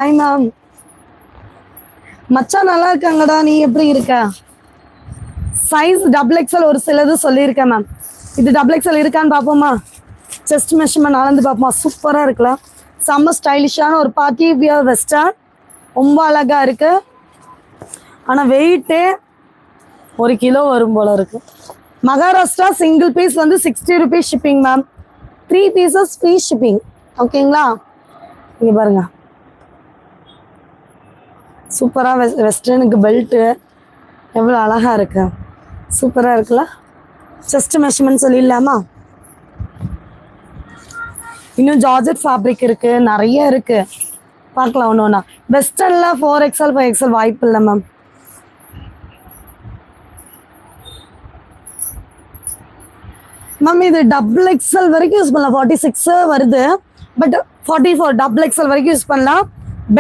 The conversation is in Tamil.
Hi ma'am. மச்சான் நல்லா இருக்காங்கடா, நீ எப்படி இருக்க? சைஸ் XXL ஒரு சிலது சொல்லியிருக்கேன் மேம். இது XXL இருக்கான்னு பார்ப்போமா? செஸ்ட் மெஷர்மெண்ட் அளந்து பார்ப்போமா? சூப்பராக இருக்குல்ல, செம்ம ஸ்டைலிஷான ஒரு பார்ட்டி வியர் வெஸ்டர்ன், ரொம்ப அழகாக இருக்கு. ஆனால் வெயிட்டே 1 கிலோ வரும் போல இருக்கு. மகாராஷ்டிரா சிங்கிள் பீஸ் வந்து 60 rupees shipping ma'am. 3 pieces free shipping. ஓகேங்களா? இங்கே பாருங்க, சூப்பராக வெஸ்டர்னுக்கு பெல்ட்டு எவ்வளோ அழகாக இருக்கு, சூப்பராக இருக்குல்ல. செஸ்ட் மெஷர்மெண்ட் சொல்லிடலாமா? இன்னும் ஜார்ஜெட் ஃபேப்ரிக் இருக்கு, நிறைய இருக்கு, பார்க்கலாம் ஒன்று ஒன்றா. வெஸ்டர்னில் 4XL 5XL வாய்ப்பு இல்லை மேம். மேம் இது XXL வரைக்கும் யூஸ் பண்ணலாம். 46 வருது, பட் 44 XXL வரைக்கும் யூஸ் பண்ணலாம்.